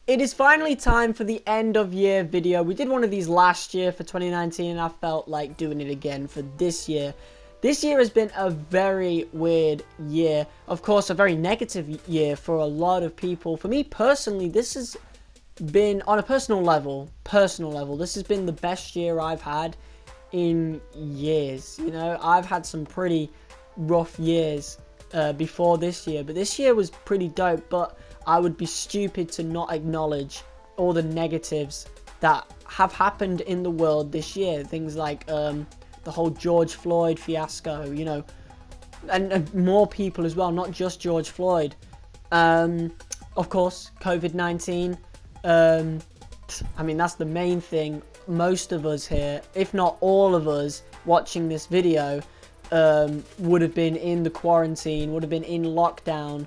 It is finally time for the end of year video. We did one of these last year for 2019 and I felt like doing it again for this year. This year has been a very weird year. Of course, a very negative year for a lot of people. For me personally, this has been, on a personal level, this has been the best year I've had in years. You know, I've had some pretty rough years before this year, but this year was pretty dope. But I would be stupid to not acknowledge all the negatives that have happened in the world this year. Things like the whole George Floyd fiasco, you know, and more people as well, not just George Floyd. Of course, COVID-19. I mean, that's the main thing. Most of us here, if not all of us watching this video, would have been in the quarantine, would have been in lockdown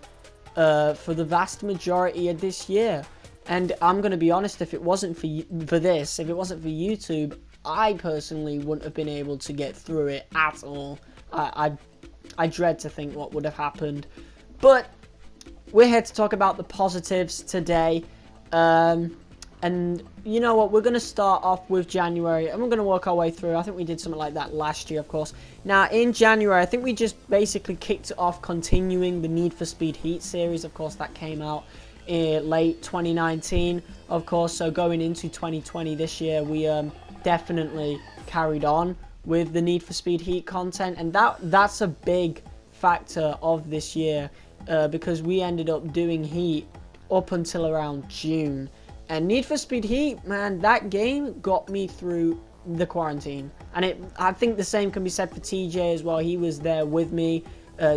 for the vast majority of this year. And I'm going to be honest, if it wasn't for if it wasn't for YouTube, I personally wouldn't have been able to get through it at all. I dread to think what would have happened. But we're here to talk about the positives today. And you know what, we're going to start off with January and we're going to work our way through. I think we did something like that last year, of course. Now, in January, I think we just basically kicked it off continuing the Need for Speed Heat series. Of course, that came out in late 2019, of course. So going into 2020 this year, we definitely carried on with the Need for Speed Heat content. And that's a big factor of this year because we ended up doing Heat up until around June. And Need for Speed Heat, man, that game got me through the quarantine. And I think the same can be said for TJ as well. He was there with me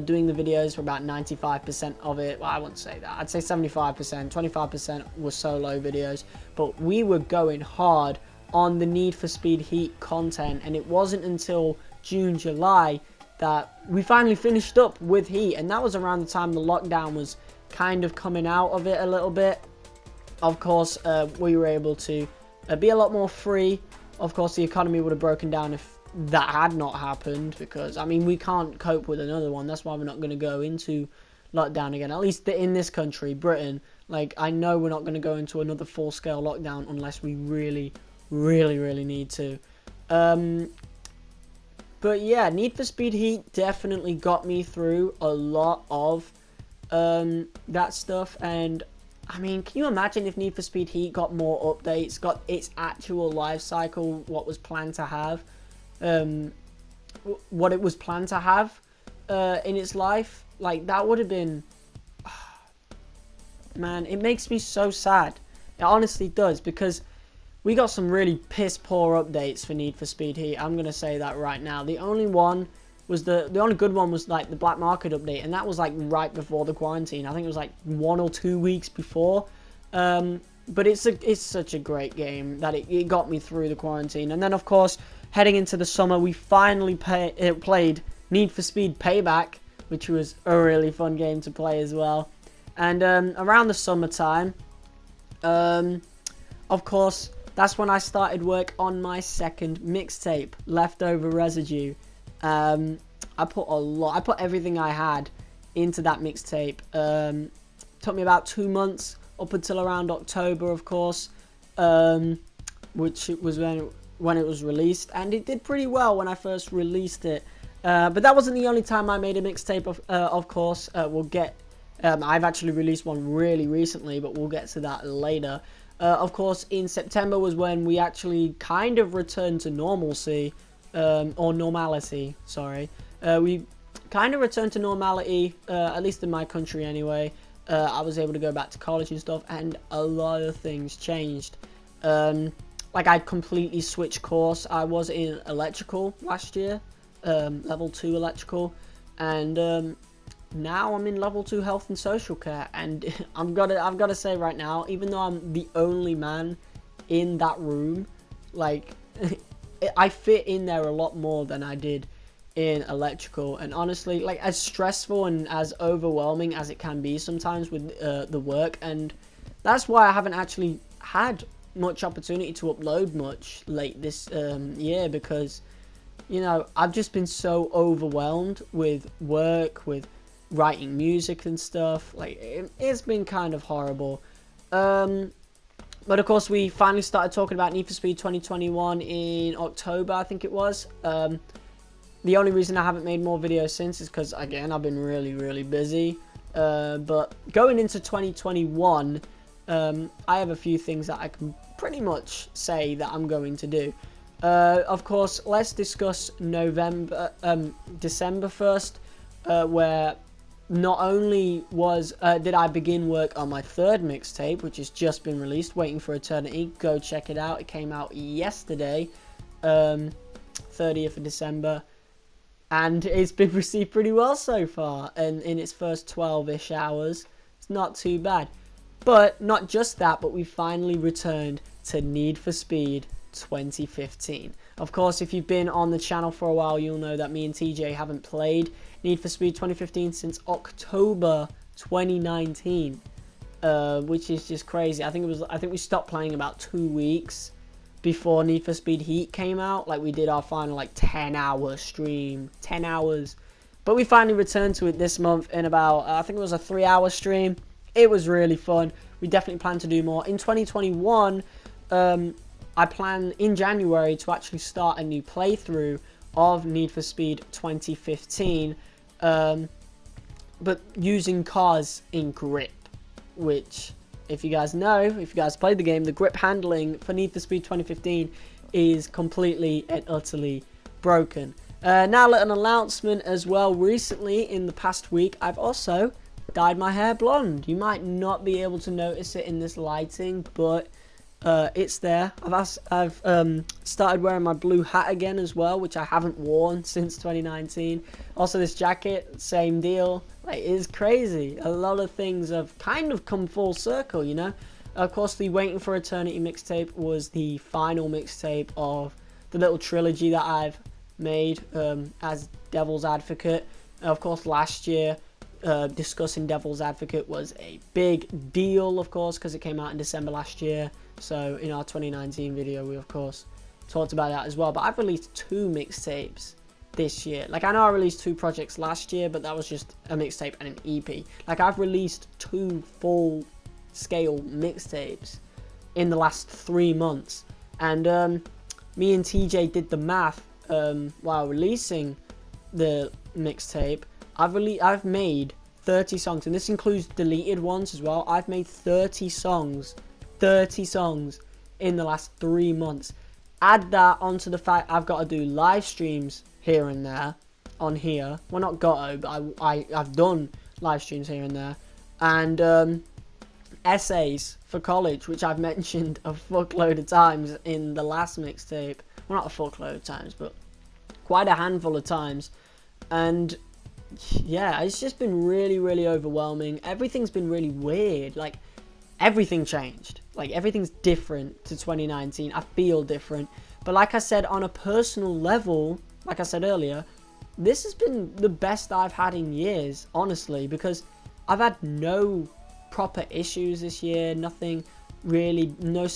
doing the videos for about 95% of it. Well, I wouldn't say that. I'd say 75%. 25% were solo videos. But we were going hard on the Need for Speed Heat content. And it wasn't until June, July that we finally finished up with Heat. And that was around the time the lockdown was kind of coming out of it a little bit. Of course, we were able to be a lot more free. Of course, the economy would have broken down if that had not happened, because, I mean, we can't cope with another one. That's why we're not going to go into lockdown again, at least in this country, Britain. Like, I know we're not going to go into another full-scale lockdown unless we really, really, really need to. But yeah, Need for Speed Heat definitely got me through a lot of that stuff. And I mean, can you imagine if Need for Speed Heat got more updates, got its actual life cycle, what was planned to have, what it was planned to have in its life? Like, that would have been, man, it makes me so sad. It honestly does, because we got some really piss poor updates for Need for Speed Heat. I'm going to say that right now. The only one was the only good one was like the Black Market update, and that was like right before the quarantine. I think it was like 1 or 2 weeks before. But it's such a great game that it got me through the quarantine. And then of course, heading into the summer, we finally played Need for Speed Payback, which was a really fun game to play as well. And around the summertime, of course, that's when I started work on my second mixtape, Leftover Residue. I put everything I had into that mixtape. Took me about 2 months, up until around October, of course, which was when it was released, and it did pretty well when I first released it. But that wasn't the only time I made a mixtape. Of course, we'll get. I've actually released one really recently, but we'll get to that later. Of course, in September was when we actually kind of returned to normalcy. Or normality, sorry. We kind of returned to normality, at least in my country anyway. I was able to go back to college and stuff, and a lot of things changed. Like, I completely switched course. I was in electrical last year, level 2 electrical, and now I'm in level 2 health and social care. And I've got to say right now, even though I'm the only man in that room, like, I fit in there a lot more than I did in electrical. And honestly, like, as stressful and as overwhelming as it can be sometimes with the work, and that's why I haven't actually had much opportunity to upload much late this year, because, you know, I've just been so overwhelmed with work, with writing music and stuff. Like, it's been kind of horrible. But of course, we finally started talking about Need for Speed 2021 in October, I think it was. The only reason I haven't made more videos since is because, again, I've been really busy. But going into 2021, I have a few things that I can pretty much say that I'm going to do. Of course, let's discuss December first, where not only did I begin work on my third mixtape, which has just been released, Waiting for Eternity. Go check it out. It came out yesterday, 30th of December. And it's been received pretty well so far. And in its first 12-ish hours, it's not too bad. But not just that, but we finally returned to Need for Speed 2015. Of course, if you've been on the channel for a while, you'll know that me and TJ haven't played Need for Speed 2015 since October 2019, which is just crazy. I think we stopped playing about 2 weeks before Need for Speed Heat came out. Like, we did our final 10-hour stream, 10 hours. But we finally returned to it this month in about, I think it was a 3-hour stream. It was really fun. We definitely plan to do more. In 2021, I plan in January to actually start a new playthrough of Need for Speed 2015, but using cars in grip, which, if you guys know, if you guys played the game, the grip handling for Need for Speed 2015 is completely and utterly broken. Now, an announcement as well. Recently, in the past week, I've also dyed my hair blonde. You might not be able to notice it in this lighting, but it's there. I've started wearing my blue hat again as well, which I haven't worn since 2019. Also, this jacket, same deal. Like, it's crazy. A lot of things have kind of come full circle, you know. Of course, the Waiting for Eternity mixtape was the final mixtape of the little trilogy that I've made as Devil's Advocate. Of course, last year, discussing Devil's Advocate was a big deal, of course, because it came out in December last year. So in our 2019 video, we of course talked about that as well. But I've released 2 mixtapes this year. Like, I know I released 2 projects last year, but that was just a mixtape and an EP. Like, I've released 2 full-scale mixtapes in the last 3 months. And me and TJ did the math while releasing the mixtape. I've made 30 songs, and this includes deleted ones as well. I've made 30 songs in the last 3 months. Add that onto the fact I've got to do live streams here and there on here. Well, not got to, but I've done live streams here and there. And essays for college, which I've mentioned a fuckload of times in the last mixtape. Well, not a fuckload of times, but quite a handful of times. And yeah, it's just been really overwhelming. Everything's been really weird. Like, everything changed. Like, everything's different to 2019. I feel different. But like I said, on a personal level, like I said earlier, this has been the best I've had in years, honestly, because I've had no proper issues this year. Nothing really, no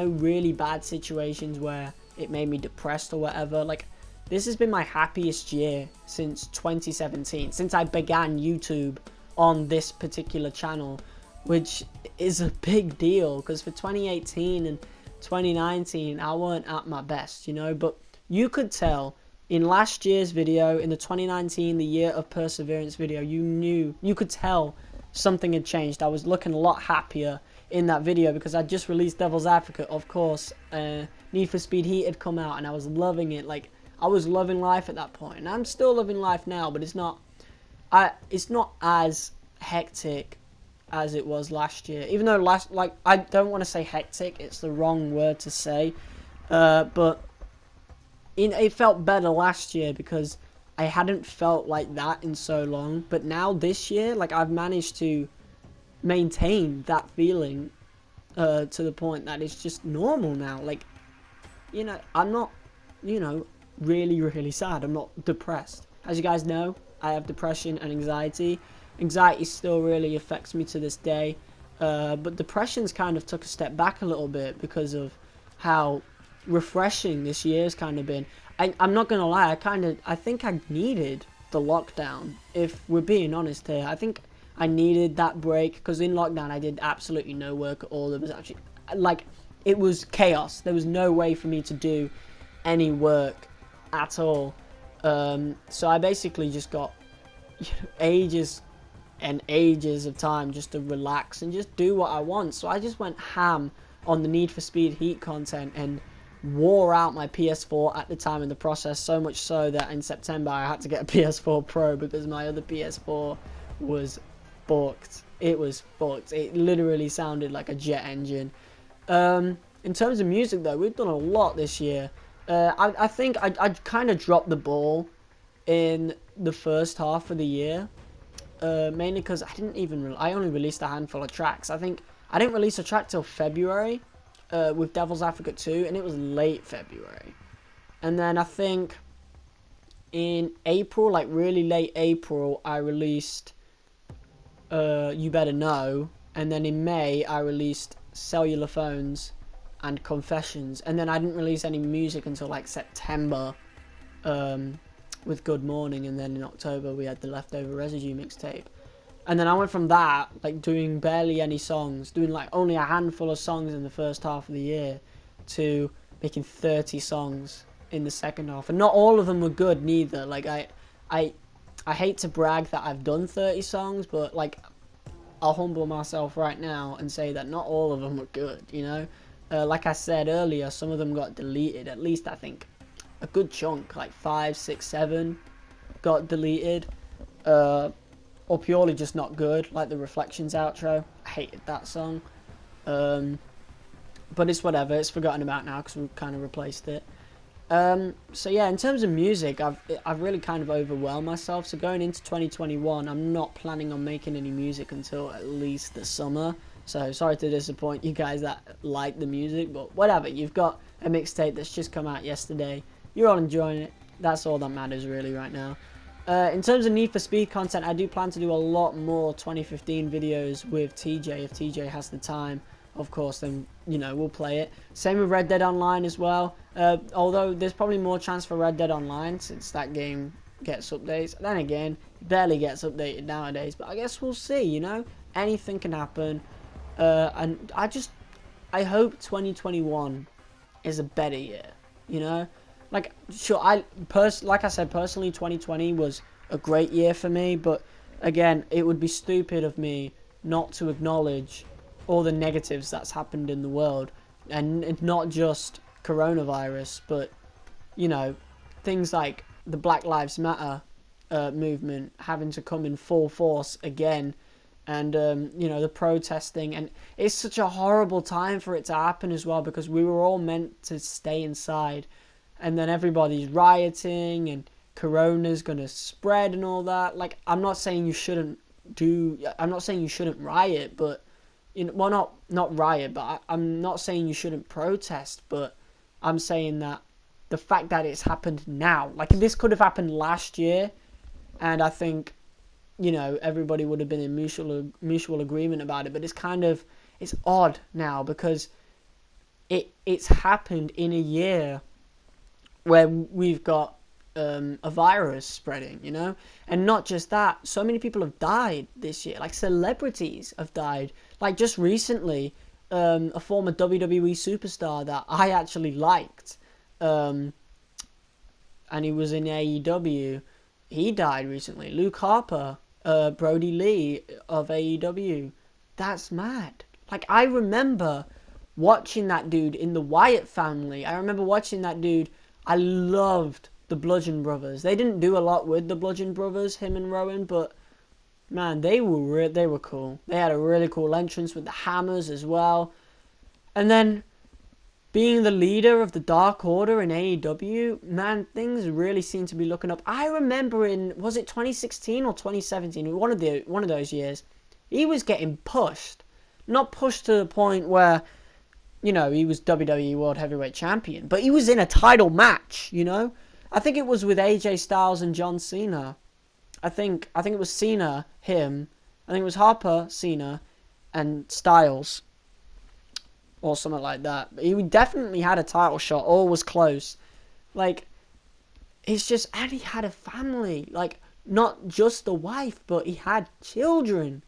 really bad situations where it made me depressed or whatever. Like, this has been my happiest year since 2017, since I began YouTube on this particular channel, which is a big deal, because for 2018 and 2019, I weren't at my best, you know. But you could tell in last year's video, in the 2019, the Year of Perseverance video, you could tell something had changed. I was looking a lot happier in that video because I just released Devil's Advocate, of course. Need for Speed Heat had come out, and I was loving it. Like, I was loving life at that point, and I'm still loving life now, but it's not as hectic as it was last year. Even though I don't want to say hectic, it's the wrong word to say, but it felt better last year because I hadn't felt like that in so long. But now this year, like, I've managed to maintain that feeling to the point that it's just normal now. Like, you know, I'm not, you know, really sad. I'm not depressed. As you guys know, I have depression and anxiety. Anxiety still really affects me to this day, but depression's kind of took a step back a little bit because of how refreshing this year's kind of been. I'm not gonna lie, I think I needed the lockdown, if we're being honest here. I think I needed that break, because in lockdown I did absolutely no work at all. There was actually, like, it was chaos. There was no way for me to do any work at all. So I basically just got ages and ages of time just to relax and just do what I want. So I just went ham on the Need for Speed Heat content and wore out my PS4 at the time in the process, so much so that in September I had to get a PS4 Pro because my other PS4 was fucked. It was fucked. It literally sounded like a jet engine. In terms of music though, we've done a lot this year. I think I kind of dropped the ball in the first half of the year, mainly because I only released a handful of tracks. I think I didn't release a track till February with Devil's Advocate 2, and it was late February. And then I think in April, like really late April, I released You Better Know, and then in May I released Cellular Phones and Confessions, and then I didn't release any music until like September with Good Morning, and then in October we had the Leftover Residue mixtape. And then I went from that, like doing barely any songs, doing like only a handful of songs in the first half of the year, to making 30 songs in the second half. And not all of them were good neither. Like I hate to brag that I've done 30 songs, but like I'll humble myself right now and say that not all of them were good, you know? Like I said earlier, some of them got deleted. At least I think a good chunk, like 5, 6, 7 got deleted. Or purely just not good, like the Reflections outro. I hated that song. But it's whatever, it's forgotten about now because we've kind of replaced it. So yeah, in terms of music, I've really kind of overwhelmed myself. So going into 2021, I'm not planning on making any music until at least the summer. So sorry to disappoint you guys that like the music, but whatever. You've got a mixtape that's just come out yesterday. You're all enjoying it. That's all that matters really right now. In terms of Need for Speed content, I do plan to do a lot more 2015 videos with TJ. If TJ has the time, of course, then, you know, we'll play it. Same with Red Dead Online as well. Although there's probably more chance for Red Dead Online since that game gets updates. Then again, it barely gets updated nowadays. But I guess we'll see, you know. Anything can happen. And I hope 2021 is a better year, you know. Like, sure, like I said, personally, 2020 was a great year for me, but again, it would be stupid of me not to acknowledge all the negatives that's happened in the world, and not just coronavirus, but, you know, things like the Black Lives Matter movement having to come in full force again, and, you know, the protesting, and it's such a horrible time for it to happen as well, because we were all meant to stay inside. And then everybody's rioting and corona's gonna spread and all that. Like, I'm not saying you shouldn't riot, but, you know, well, not riot, but I'm not saying you shouldn't protest, but I'm saying that the fact that it's happened now, like this could have happened last year, and I think, you know, everybody would have been in mutual agreement about it, but it's odd now because it's happened in a year where we've got a virus spreading, you know? And not just that, so many people have died this year. Like, celebrities have died. Like, just recently, a former WWE superstar that I actually liked, and he was in AEW, he died recently. Luke Harper, Brody Lee of AEW. That's mad. Like, I remember watching that dude in the Wyatt family. I remember watching that dude. I loved the Bludgeon Brothers. They didn't do a lot with the Bludgeon Brothers, him and Rowan, but man, they were cool. They had a really cool entrance with the hammers as well. And then being the leader of the Dark Order in AEW, man, things really seem to be looking up. I remember was it 2016 or 2017? One of those years, he was getting pushed. Not pushed to the point where, you know, he was WWE World Heavyweight Champion, but he was in a title match, you know? I think it was with AJ Styles and John Cena. I think it was Cena, him. I think it was Harper, Cena, and Styles. Or something like that. But he definitely had a title shot, or was close. Like, it's just, and he had a family. Like, not just a wife, but he had children.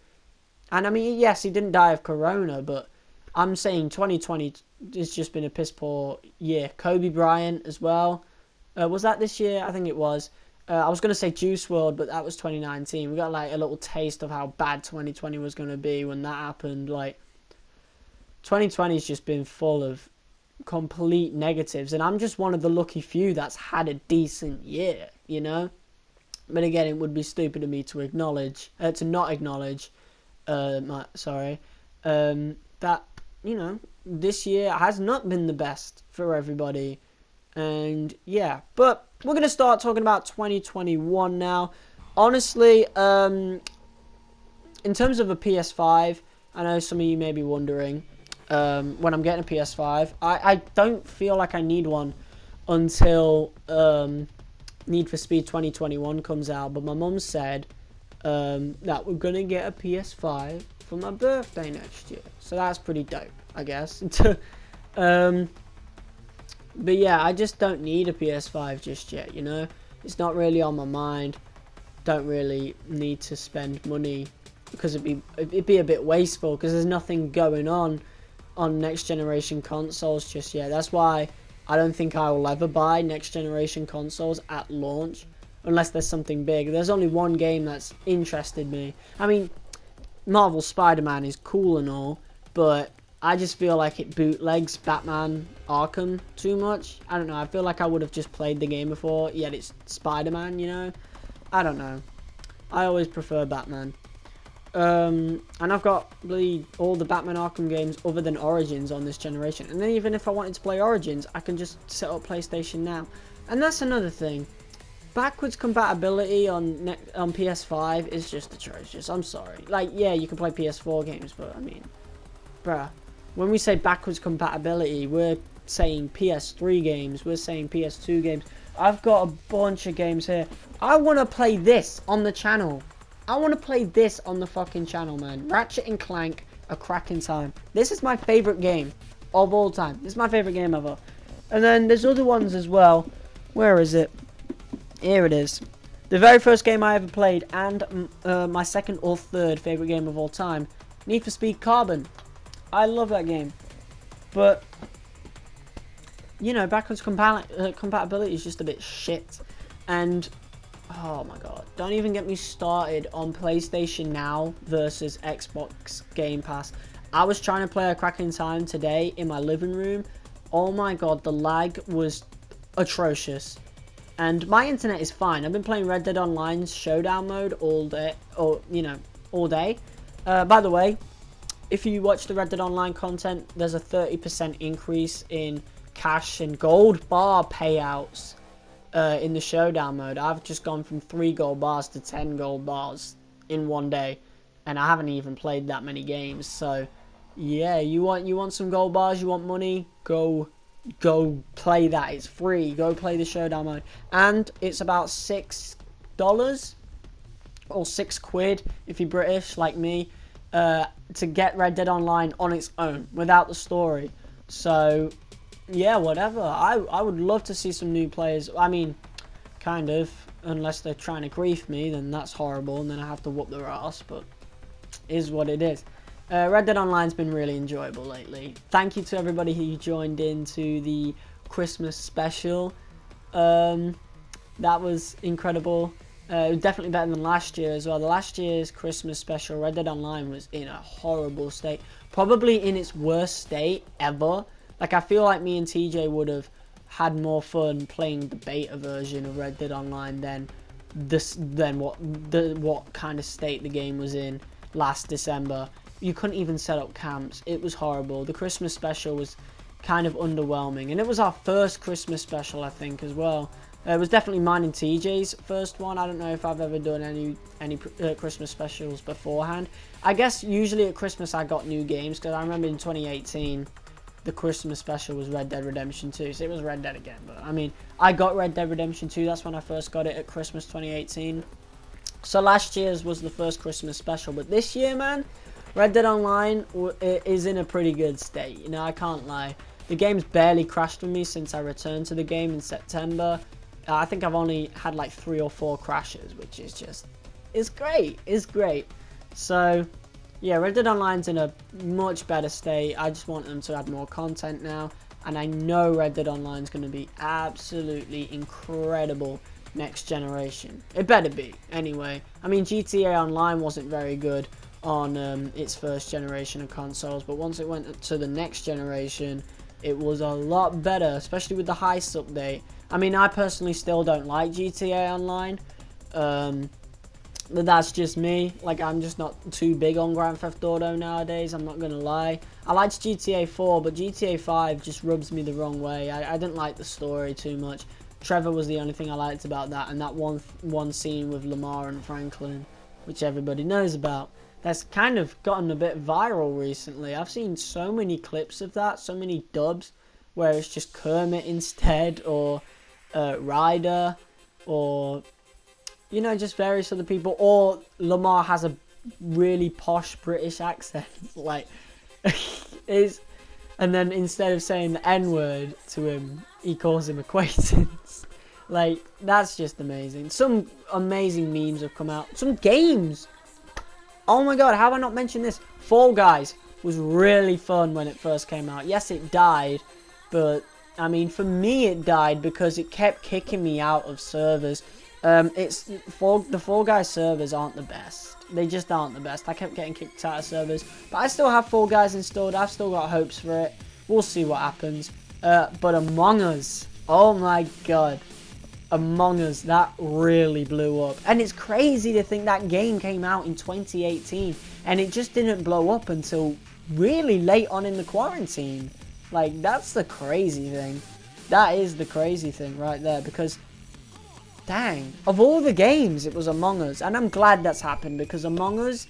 And I mean, yes, he didn't die of corona, but I'm saying 2020 has just been a piss poor year. Kobe Bryant as well. Was that this year? I think it was. I was going to say Juice World, but that was 2019. We got like a little taste of how bad 2020 was going to be when that happened. Like, 2020's just been full of complete negatives, and I'm just one of the lucky few that's had a decent year, you know? But again, it would be stupid of me to not acknowledge, that, you know, this year has not been the best for everybody. And yeah, but we're going to start talking about 2021 now. Honestly, in terms of a PS5, I know some of you may be wondering, when I'm getting a PS5, I don't feel like I need one until Need for Speed 2021 comes out. But my mum said that we're going to get a PS5 for my birthday next year. So that's pretty dope, I guess. But yeah, I just don't need a PS5 just yet, you know? It's not really on my mind. Don't really need to spend money because it'd be a bit wasteful because there's nothing going on next generation consoles just yet. That's why I don't think I will ever buy next generation consoles at launch unless there's something big. There's only one game that's interested me. I mean, Marvel Spider-Man is cool and all, but I just feel like it bootlegs Batman Arkham too much. I don't know, I feel like I would have just played the game before, yet it's Spider-Man, you know? I don't know. I always prefer Batman. And I've got all the Batman Arkham games other than Origins on this generation. And then even if I wanted to play Origins, I can just set up PlayStation Now. And that's another thing. Backwards compatibility on PS5 is just atrocious. I'm sorry. Like, yeah, you can play PS4 games, but I mean, bruh. When we say backwards compatibility, we're saying PS3 games, we're saying PS2 games. I've got a bunch of games here. I want to play this on the channel. I want to play this on the fucking channel, man. Ratchet and Clank, A Crack in Time. This is my favorite game of all time. This is my favorite game ever. And then there's other ones as well. Where is it? Here it is. The very first game I ever played and my second or third favorite game of all time. Need for Speed Carbon. I love that game, but you know, backwards compatibility is just a bit shit. And oh my god, don't even get me started on PlayStation Now versus Xbox Game Pass. I was trying to play A Crack in Time today in my living room. Oh my god, the lag was atrocious. And my internet is fine. I've been playing Red Dead Online's Showdown mode all day, all day. By the way, if you watch the Red Dead Online content, there's a 30% increase in cash and gold bar payouts in the Showdown mode. I've just gone from 3 gold bars to 10 gold bars in one day, and I haven't even played that many games. So, yeah, you want some gold bars, you want money, go play that. It's free. Go play the Showdown mode, and it's about $6 or £6 if you're British like me. To get Red Dead Online on its own without the story. So yeah, whatever. I would love to see some new players. I mean, kind of, unless they're trying to grief me, then that's horrible, and then I have to whoop their ass, but is what it is. Red Dead Online's been really enjoyable lately. Thank you to everybody who joined into the Christmas special. That was incredible. It was definitely better than last year as well. The last year's Christmas special, Red Dead Online, was in a horrible state. Probably in its worst state ever. Like, I feel like me and TJ would have had more fun playing the beta version of Red Dead Online than what kind of state the game was in last December. You couldn't even set up camps. It was horrible. The Christmas special was kind of underwhelming. And it was our first Christmas special, I think, as well. It was definitely mine and TJ's first one. I don't know if I've ever done any Christmas specials beforehand. I guess usually at Christmas I got new games, because I remember in 2018 the Christmas special was Red Dead Redemption 2, so it was Red Dead again. But I mean, I got Red Dead Redemption 2, that's when I first got it at Christmas 2018. So last year's was the first Christmas special, but this year, man, Red Dead Online is in a pretty good state. You know, I can't lie. The game's barely crashed for me since I returned to the game in September. I think I've only had like 3 or 4 crashes, which is just, it's great. So, yeah, Red Dead Online's in a much better state. I just want them to add more content now. And I know Red Dead Online's going to be absolutely incredible next generation. It better be, anyway. I mean, GTA Online wasn't very good on its first generation of consoles, but once it went to the next generation, it was a lot better, especially with the heist update. I mean, I personally still don't like GTA Online, but that's just me. Like, I'm just not too big on Grand Theft Auto nowadays, I'm not gonna lie. I liked GTA 4, but GTA 5 just rubs me the wrong way. I didn't like the story too much. Trevor was the only thing I liked about that, and that one scene with Lamar and Franklin, which everybody knows about. That's kind of gotten a bit viral recently. I've seen so many clips of that, so many dubs, where it's just Kermit instead, or Ryder, or, you know, just various other people, or Lamar has a really posh British accent, like, and then instead of saying the N-word to him, he calls him acquaintance. Like, that's just amazing. Some amazing memes have come out. Some games. Oh my god, how have I not mentioned this? Fall Guys was really fun when it first came out. Yes, it died, but, I mean, for me it died because it kept kicking me out of servers. The Fall Guys servers aren't the best. They just aren't the best. I kept getting kicked out of servers, but I still have Fall Guys installed. I've still got hopes for it. We'll see what happens. But Among Us, oh my god, Among Us, that really blew up. And it's crazy to think that game came out in 2018 and it just didn't blow up until really late on in the quarantine. Like, that's the crazy thing. That is the crazy thing right there, because dang, of all the games, it was Among Us. And I'm glad that's happened, because Among Us,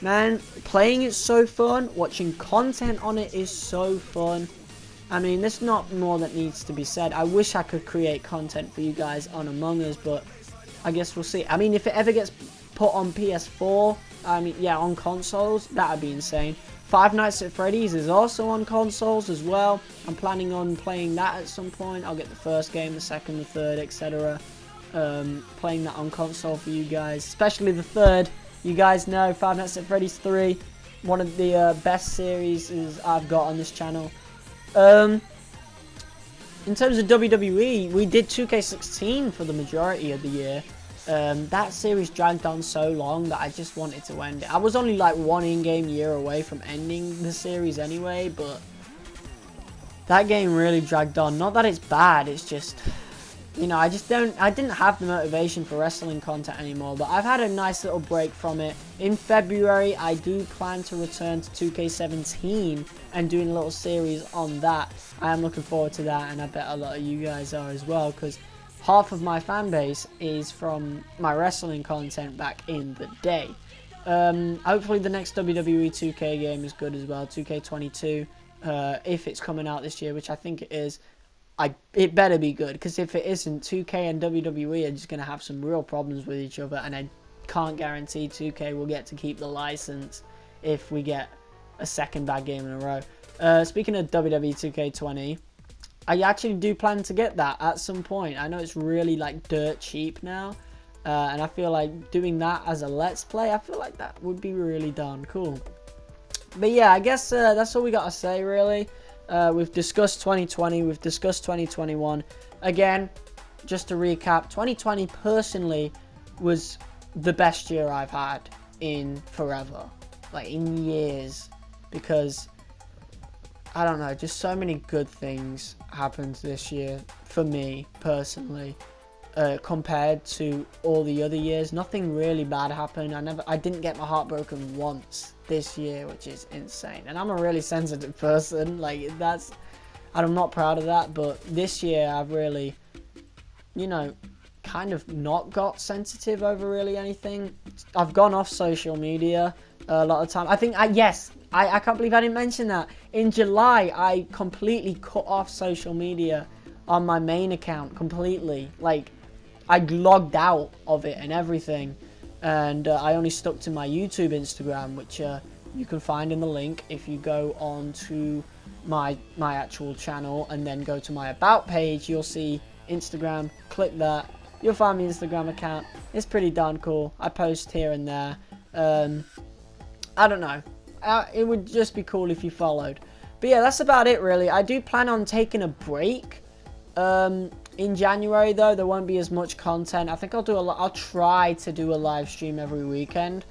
man, playing it's so fun. Watching content on it is so fun. I mean, there's not more that needs to be said. I wish I could create content for you guys on Among Us, but I guess we'll see. I mean, if it ever gets put on PS4, I mean, yeah, on consoles, that would be insane. Five Nights at Freddy's is also on consoles as well. I'm planning on playing that at some point. I'll get the first game, the second, the third, etc. Playing that on console for you guys, especially the third. You guys know Five Nights at Freddy's 3, one of the best series I've got on this channel. In terms of WWE, we did 2K16 for the majority of the year. That series dragged on so long that I just wanted to end it. I was only like one in-game year away from ending the series anyway, but that game really dragged on. Not that it's bad, it's just, you know, I didn't have the motivation for wrestling content anymore, but I've had a nice little break from it. In February, I do plan to return to 2K17 and doing a little series on that. I am looking forward to that, and I bet a lot of you guys are as well, because half of my fan base is from my wrestling content back in the day. Hopefully the next WWE 2K game is good as well, 2K22, if it's coming out this year, which I think it is. It better be good, because if it isn't, 2K and WWE are just going to have some real problems with each other, and I can't guarantee 2K will get to keep the license if we get a second bad game in a row. Speaking of WWE 2K20, I actually do plan to get that at some point. I know it's really like dirt cheap now, and I feel like doing that as a let's play, I feel like that would be really darn cool. But yeah, I guess that's all we got to say really. We've discussed 2020, we've discussed 2021. Again, just to recap, 2020 personally was the best year I've had in forever, like in years, because I don't know, just so many good things happened this year for me personally. Compared to all the other years, nothing really bad happened. I didn't get my heart broken once this year, which is insane. And I'm a really sensitive person, like I'm not proud of that, but this year I've really, you know, kind of not got sensitive over really anything. I've gone off social media a lot of time. I think, yes, I can't believe I didn't mention that. In July, I completely cut off social media on my main account completely. Like, I logged out of it and everything, and I only stuck to my YouTube Instagram, which you can find in the link if you go on to my actual channel and then go to my about page. You'll see Instagram, click that, you'll find my Instagram account. It's pretty darn cool. I post here and there. I don't know. It would just be cool if you followed. But yeah, that's about it really. I do plan on taking a break. In January though, there won't be as much content. I think I'll try to do a live stream every weekend.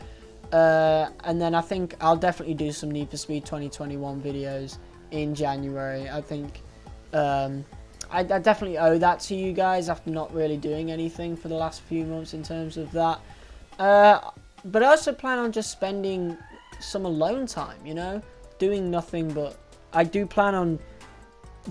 And then I think I'll definitely do some Need for Speed 2021 videos in January. I think I definitely owe that to you guys after not really doing anything for the last few months in terms of that. But I also plan on just spending some alone time, you know, doing nothing. But I do plan on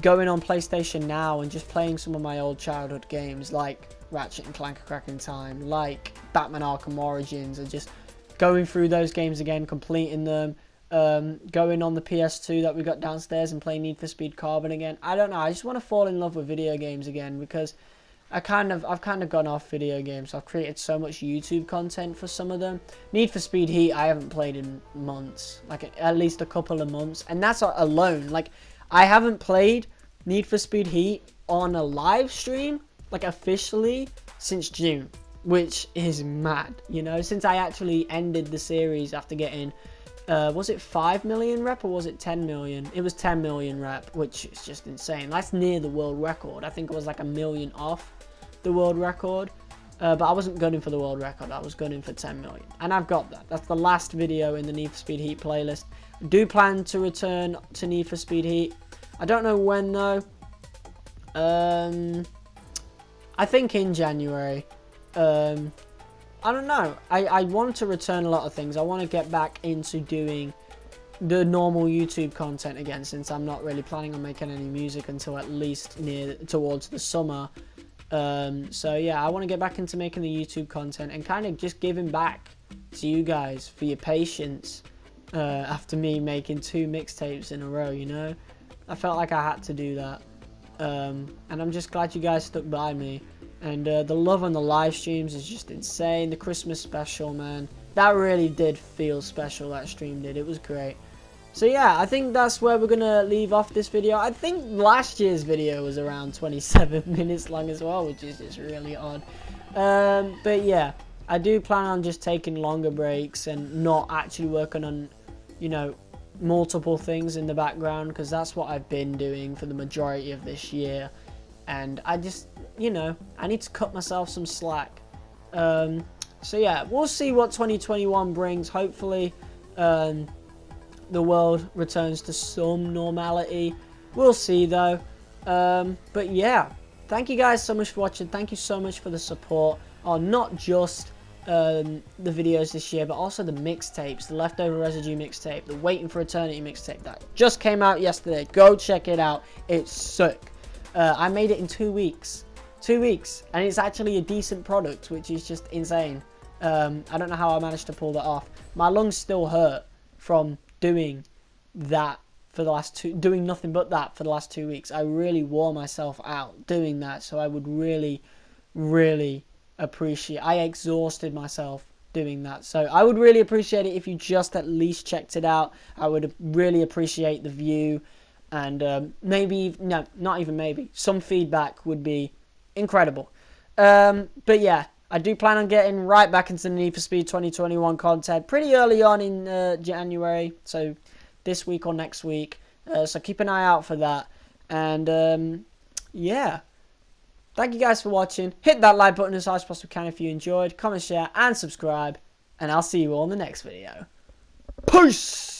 going on PlayStation Now and just playing some of my old childhood games like Ratchet and Clank: A Crack in Time, like Batman Arkham Origins, and just going through those games again, completing them, going on the PS2 that we got downstairs and playing Need for Speed Carbon again. I don't know, I just want to fall in love with video games again, because I've kind of gone off video games. I've created so much YouTube content for some of them. Need for Speed Heat I haven't played in months, like at least a couple of months, and that's alone. Like, I haven't played Need for Speed Heat on a live stream, like officially, since June, which is mad, you know, since I actually ended the series after getting, was it 5 million rep or was it 10 million? It was 10 million rep, which is just insane. That's near the world record. I think it was like a million off the world record, but I wasn't gunning for the world record. I was gunning for 10 million, and I've got that. That's the last video in the Need for Speed Heat playlist. I do plan to return to Need for Speed Heat. I don't know when though. I think in January. I don't know. I want to return a lot of things. I want to get back into doing the normal YouTube content again, since I'm not really planning on making any music until at least towards the summer. So yeah, I want to get back into making the YouTube content and kind of just giving back to you guys for your patience after me making 2 mixtapes in a row, you know. I felt like I had to do that, and I'm just glad you guys stuck by me. And the love on the live streams is just insane. The Christmas special, man, that really did feel special. That stream did. It was great. So yeah, I think that's where we're gonna leave off this video. I think last year's video was around 27 minutes long as well, which is just really odd. But yeah, I do plan on just taking longer breaks and not actually working on, you know, multiple things in the background, because that's what I've been doing for the majority of this year. And I just, you know, I need to cut myself some slack. So yeah, we'll see what 2021 brings. Hopefully, the world returns to some normality. We'll see though. But yeah, thank you guys so much for watching. Thank you so much for the support on not just the videos this year, but also the mixtapes, the Leftover Residue mixtape, the Waiting for Eternity mixtape that just came out yesterday. Go check it out. It's sick. I made it in 2 weeks. 2 weeks, and it's actually a decent product, which is just insane. I don't know how I managed to pull that off. My lungs still hurt from doing that for the last doing nothing but that for the last 2 weeks. I really wore myself out doing that, so I would really appreciate. I exhausted myself doing that, so I would really appreciate it if you just at least checked it out. I would really appreciate the view, and maybe, no, not even maybe, some feedback would be incredible. But yeah, I do plan on getting right back into the Need for Speed 2021 content pretty early on in January, so this week or next week. So keep an eye out for that. And yeah, thank you guys for watching. Hit that like button as hard as possible can if you enjoyed. Comment, share, and subscribe. And I'll see you all in the next video. Peace!